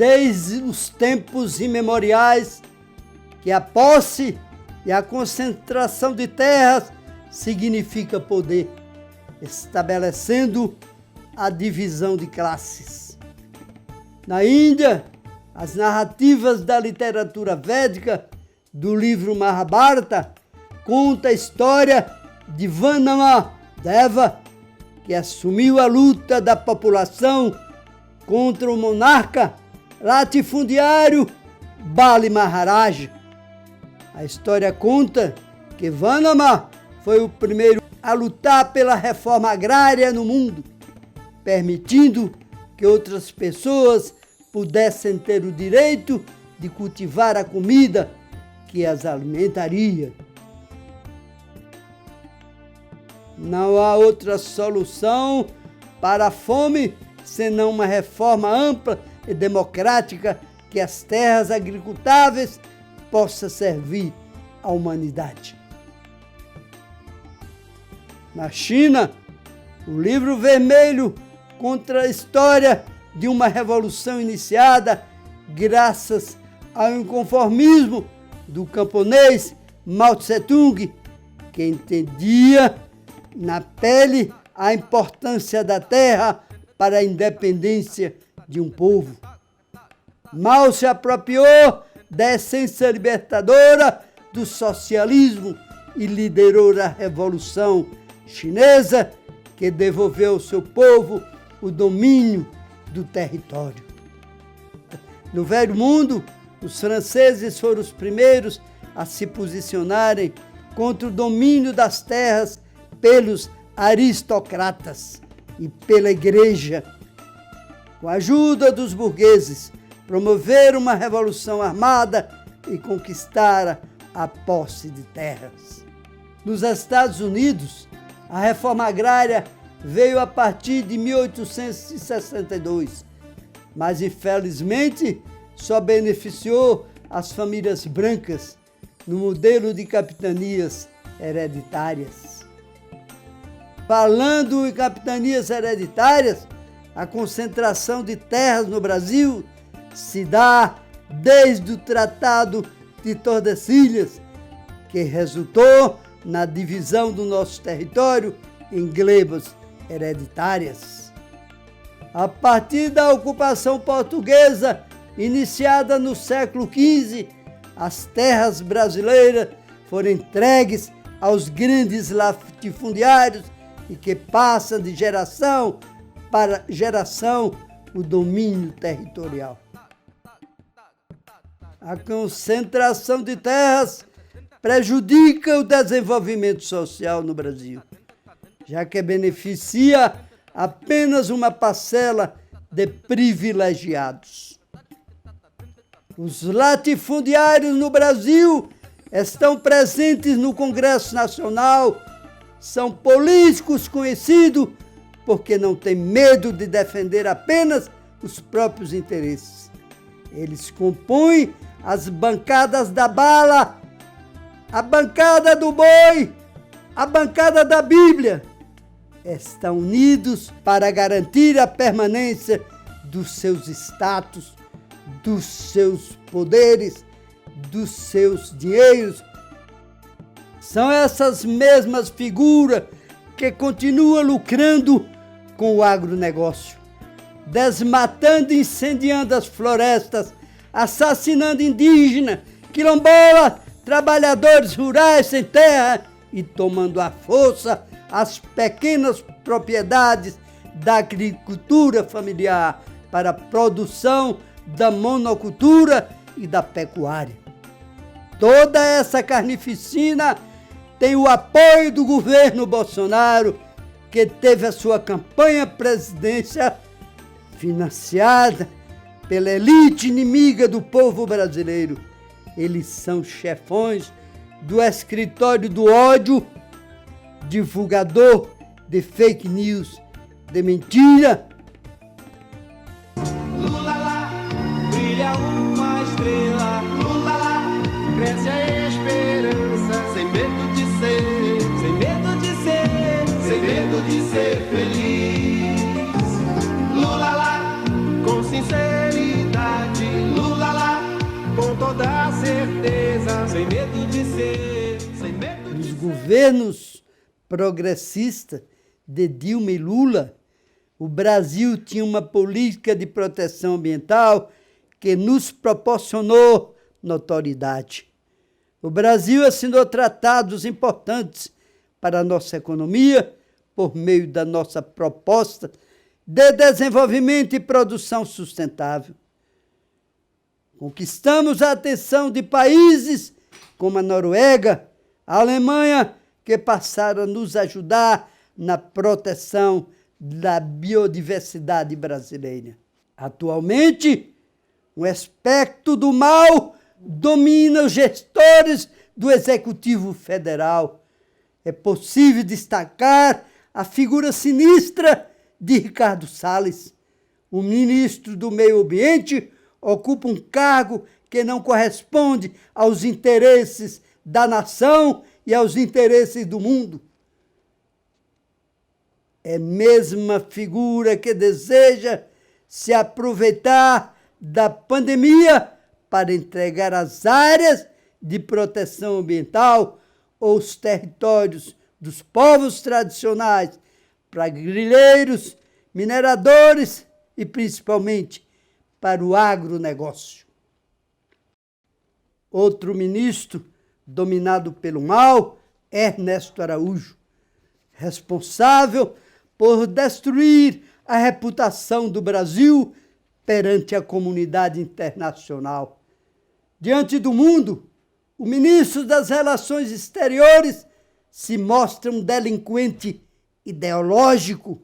desde os tempos imemoriais que a posse e a concentração de terras significa poder, estabelecendo a divisão de classes. Na Índia, as narrativas da literatura védica do livro Mahabharata contam a história de Vamanadeva, que assumiu a luta da população contra o monarca latifundiário Bali Maharaj. A história conta que Vanama foi o primeiro a lutar pela reforma agrária no mundo, permitindo que outras pessoas pudessem ter o direito de cultivar a comida que as alimentaria. Não há outra solução para a fome senão uma reforma ampla e democrática que as terras agricultáveis possam servir à humanidade. Na China, o Livro Vermelho conta a história de uma revolução iniciada graças ao inconformismo do camponês Mao Tse-tung, que entendia na pele a importância da terra para a independência de um povo. Mao se apropriou da essência libertadora do socialismo e liderou a Revolução Chinesa, que devolveu ao seu povo o domínio do território. No Velho Mundo, os franceses foram os primeiros a se posicionarem contra o domínio das terras pelos aristocratas e pela Igreja. Com a ajuda dos burgueses, promoveram uma revolução armada e conquistaram a posse de terras. Nos Estados Unidos, a reforma agrária veio a partir de 1862, mas infelizmente só beneficiou as famílias brancas no modelo de capitanias hereditárias. Falando em capitanias hereditárias, a concentração de terras no Brasil se dá desde o Tratado de Tordesilhas, que resultou na divisão do nosso território em glebas hereditárias. A partir da ocupação portuguesa, iniciada no século XV, as terras brasileiras foram entregues aos grandes latifundiários e que passam de geração para geração o domínio territorial. A concentração de terras prejudica o desenvolvimento social no Brasil, já que beneficia apenas uma parcela de privilegiados. Os latifundiários no Brasil estão presentes no Congresso Nacional, são políticos conhecidos porque não têm medo de defender apenas os próprios interesses. Eles compõem as bancadas da bala, a bancada do boi, a bancada da Bíblia. Estão unidos para garantir a permanência dos seus status, dos seus poderes, dos seus dinheiros. São essas mesmas figuras que continuam lucrando com o agronegócio, desmatando e incendiando as florestas, assassinando indígenas, quilombolas, trabalhadores rurais sem terra e tomando à força as pequenas propriedades da agricultura familiar para a produção da monocultura e da pecuária. Toda essa carnificina tem o apoio do governo Bolsonaro, que teve a sua campanha presidencial financiada pela elite inimiga do povo brasileiro. Eles são chefões do escritório do ódio, divulgador de fake news, de mentira. Lula lá, brilha uma estrela. Lula lá, cresce a esperança. Sem medo de ser, sem medo de ser, sem medo de ser feliz. Lula lá, com sinceridade. toda certeza, sem medo de ser, sem medo de Os governos progressistas de Dilma e Lula, o Brasil tinha uma política de proteção ambiental que nos proporcionou notoriedade. O Brasil assinou tratados importantes para a nossa economia por meio da nossa proposta de desenvolvimento e produção sustentável. Conquistamos a atenção de países como a Noruega, a Alemanha, que passaram a nos ajudar na proteção da biodiversidade brasileira. Atualmente, um aspecto do mal domina os gestores do Executivo Federal. É possível destacar a figura sinistra de Ricardo Salles. O ministro do Meio Ambiente ocupa um cargo que não corresponde aos interesses da nação e aos interesses do mundo. É a mesma figura que deseja se aproveitar da pandemia para entregar as áreas de proteção ambiental ou os territórios dos povos tradicionais para grileiros, mineradores e principalmente para o agronegócio. Outro ministro dominado pelo mal é Ernesto Araújo, responsável por destruir a reputação do Brasil perante a comunidade internacional. Diante do mundo, o ministro das Relações Exteriores se mostra um delinquente ideológico,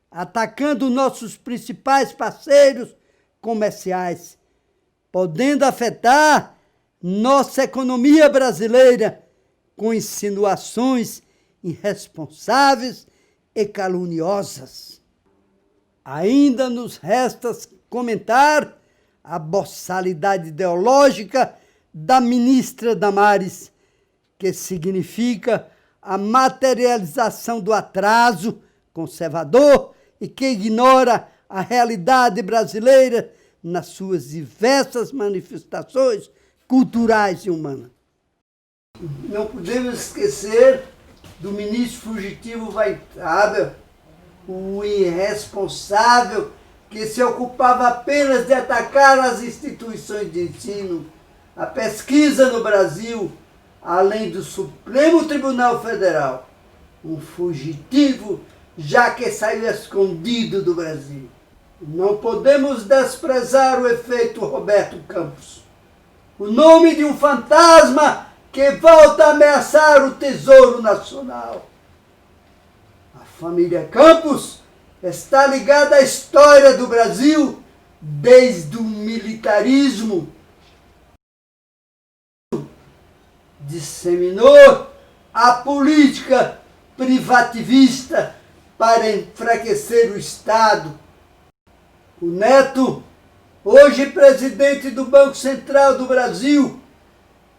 atacando nossos principais parceiros comerciais, podendo afetar nossa economia brasileira com insinuações irresponsáveis e caluniosas. Ainda nos resta comentar a boçalidade ideológica da ministra Damares, que significa a materialização do atraso conservador e que ignora a realidade brasileira nas suas diversas manifestações culturais e humanas. Não podemos esquecer do ministro fugitivo Weintraub, o irresponsável que se ocupava apenas de atacar as instituições de ensino, a pesquisa no Brasil, além do Supremo Tribunal Federal. Um fugitivo, já que saiu escondido do Brasil. Não podemos desprezar o efeito Roberto Campos, o nome de um fantasma que volta a ameaçar o Tesouro Nacional. A família Campos está ligada à história do Brasil desde o militarismo. Disseminou a política privativista para enfraquecer o Estado. O neto, hoje presidente do Banco Central do Brasil,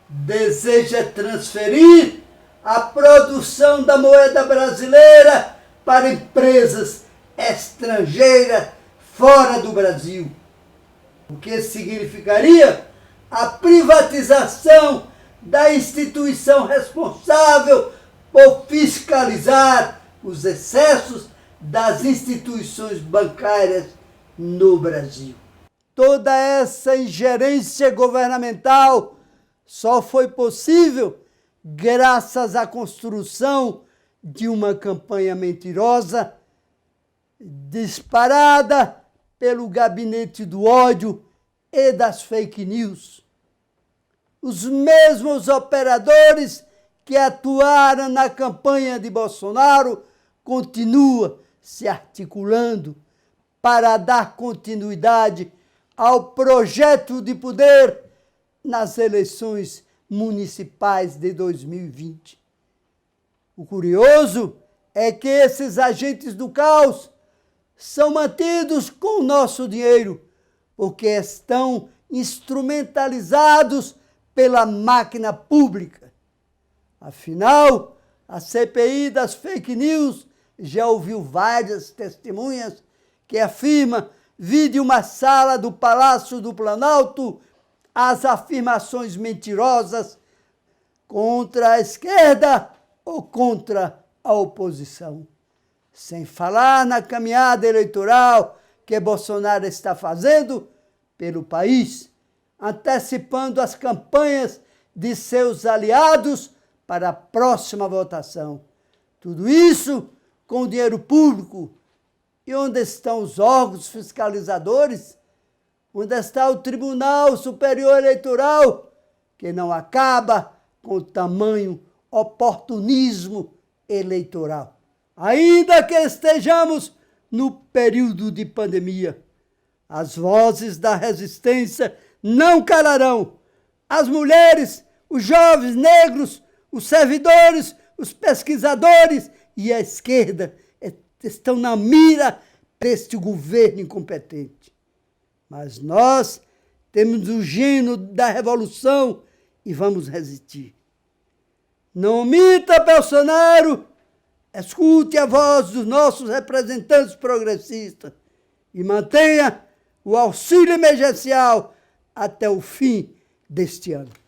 deseja transferir a produção da moeda brasileira para empresas estrangeiras fora do Brasil, o que significaria a privatização da instituição responsável por fiscalizar os excessos das instituições bancárias no Brasil. Toda essa ingerência governamental só foi possível graças à construção de uma campanha mentirosa disparada pelo gabinete do ódio e das fake news. Os mesmos operadores que atuaram na campanha de Bolsonaro continuam se articulando para dar continuidade ao projeto de poder nas eleições municipais de 2020. O curioso é que esses agentes do caos são mantidos com o nosso dinheiro, porque estão instrumentalizados pela máquina pública. Afinal, a CPI das fake news já ouviu várias testemunhas que afirmam vir de uma sala do Palácio do Planalto as afirmações mentirosas contra a esquerda ou contra a oposição. Sem falar na caminhada eleitoral que Bolsonaro está fazendo pelo país, antecipando as campanhas de seus aliados para a próxima votação. Tudo isso com dinheiro público. E onde estão os órgãos fiscalizadores? Onde está o Tribunal Superior Eleitoral, que não acaba com o tamanho oportunismo eleitoral? Ainda que estejamos no período de pandemia, as vozes da resistência não calarão. As mulheres, os jovens negros, os servidores, os pesquisadores e a esquerda estão na mira deste governo incompetente. Mas nós temos o gênio da revolução e vamos resistir. Não omita, Bolsonaro, escute a voz dos nossos representantes progressistas e mantenha o auxílio emergencial até o fim deste ano.